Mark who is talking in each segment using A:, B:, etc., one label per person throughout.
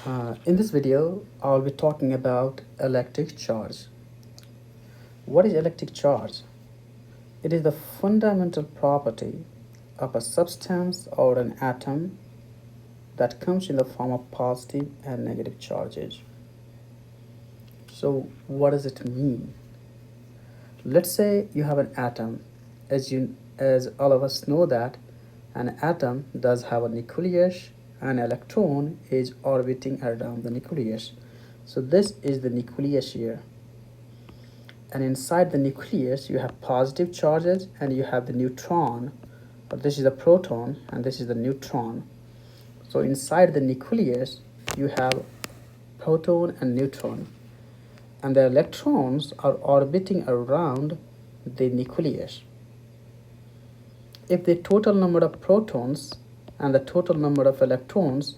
A: In this video, I'll be talking about electric charge. What is electric charge? It is the fundamental property of a substance or an atom that comes in the form of positive and negative charges. So, what does it mean? Let's say you have an atom. As all of us know that an atom does have a nucleus, an electron is orbiting around the nucleus. So this is the nucleus here, and inside the nucleus you have positive charges and you have the neutron. This is the proton and this is the neutron. So inside the nucleus you have proton and neutron, and the electrons are orbiting around the nucleus. If the total number of protons and the total number of electrons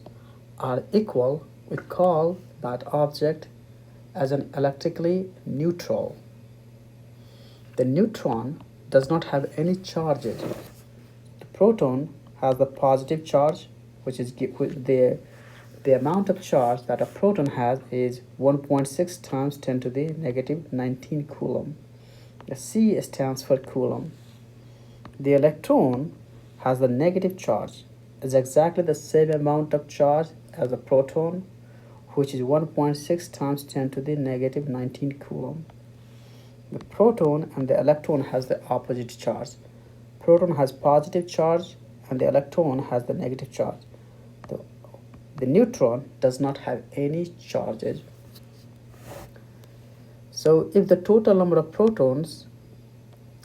A: are equal, we call that object as an electrically neutral. The neutron does not have any charges. The proton has the positive charge, which is the amount of charge that a proton has is 1.6 times 10 to the negative 19 coulomb. The C stands for coulomb. The electron has the negative charge. It's exactly the same amount of charge as the proton, which is 1.6 times 10 to the negative 19 coulomb. The proton and the electron has the opposite charge. Proton has positive charge and the electron has the negative charge. The neutron does not have any charges. So if the total number of protons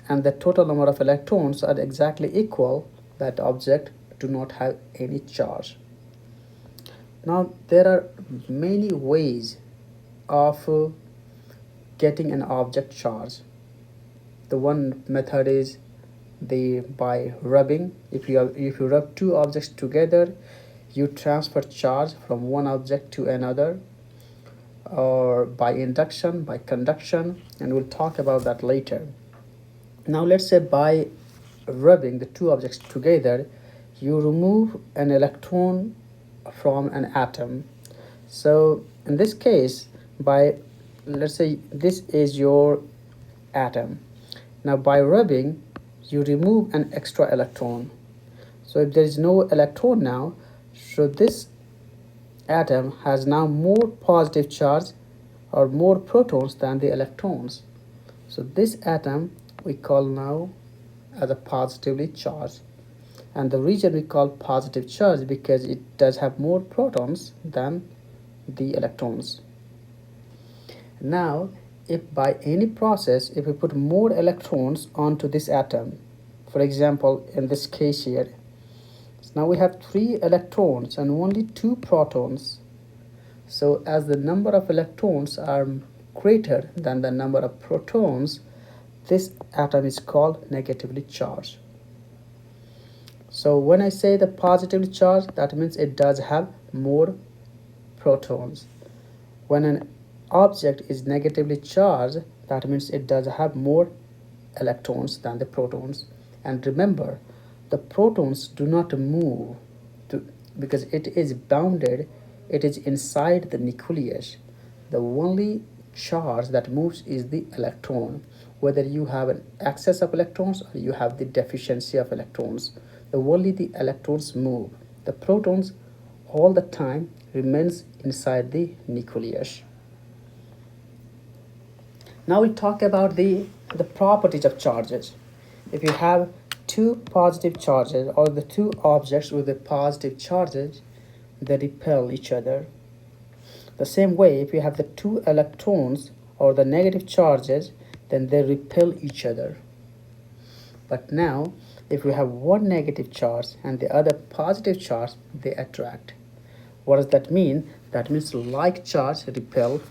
A: and the total number of electrons are exactly equal, that object do not have any charge. Now there are many ways of getting an object charge. The one method is by rubbing. If you rub two objects together, you transfer charge from one object to another, or by induction, by conduction, and we'll talk about that later. Now let's say by rubbing the two objects together, you remove an electron from an atom. So in this case, let's say this is your atom. Now by rubbing, you remove an extra electron. So if there is no electron now, so this atom has now more positive charge or more protons than the electrons. So this atom we call now as a positively charged, and the reason we call positive charge because it does have more protons than the electrons. Now if by any process, if we put more electrons onto this atom, for example in this case here, so now we have 3 electrons and only 2 protons. So as the number of electrons are greater than the number of protons, this atom is called negatively charged. So when I say the positively charged, that means it does have more protons. When an object is negatively charged, that means it does have more electrons than the protons. And remember, the protons do not move because it is bounded, it is inside the nucleus. The only charge that moves is the electron, whether you have an excess of electrons or you have the deficiency of electrons. Only the electrons move. The protons all the time remains inside the nucleus. Now we talk about the properties of charges. If you have two positive charges or the two objects with the positive charges, they repel each other. The same way, if you have the two electrons or the negative charges, then they repel each other. But now if you have one negative charge and the other positive charge, they attract. What does that mean? That means like charge repel,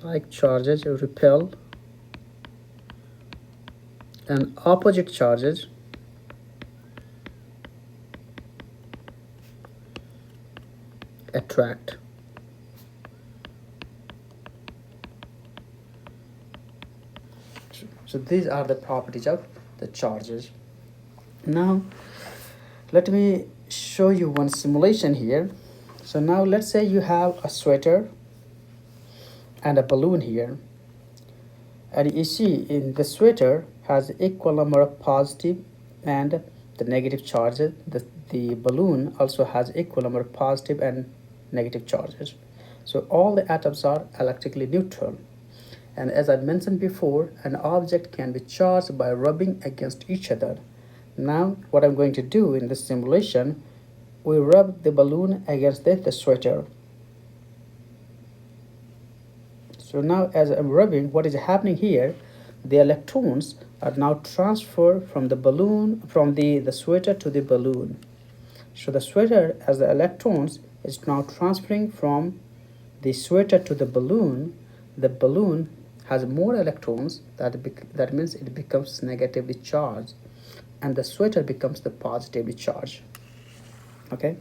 A: like charges repel, and opposite charges attract. So these are the properties of the charges. Now Let me show you one simulation here. So now let's say you have a sweater and a balloon here, and you see in the sweater has equal number of positive and the negative charges. The balloon also has equal number of positive and negative charges. So all the atoms are electrically neutral. And as I mentioned before, an object can be charged by rubbing against each other. Now what I'm going to do in this simulation, we rub the balloon against the sweater. So now as I'm rubbing, what is happening here, the electrons are now transferred from the balloon, from the sweater to the balloon. So the sweater, as the electrons is now transferring from the sweater to the balloon has more electrons, that means it becomes negatively charged, and the sweater becomes the positively charged. Okay,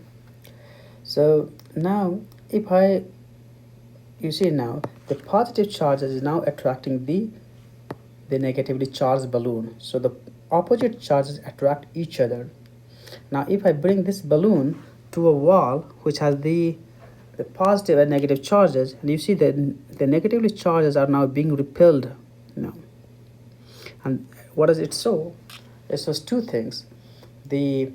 A: so now if you see now the positive charges is now attracting the negatively charged balloon, so the opposite charges attract each other. Now if I bring this balloon to a wall which has the positive and negative charges, and you see that the negatively charges are now being repelled now. And what does it show? It shows two things: the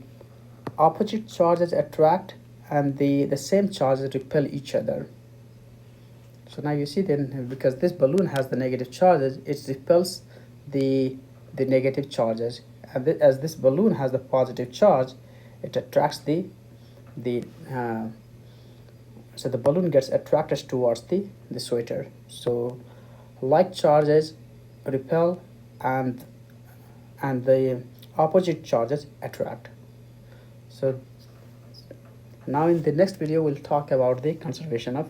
A: opposite charges attract and the same charges repel each other. So now you see then, because this balloon has the negative charges, it repels the negative charges, and as this balloon has the positive charge, it attracts the so the balloon gets attracted towards the sweater. So like charges repel and the opposite charges attract. So now in the next video we'll talk about the conservation of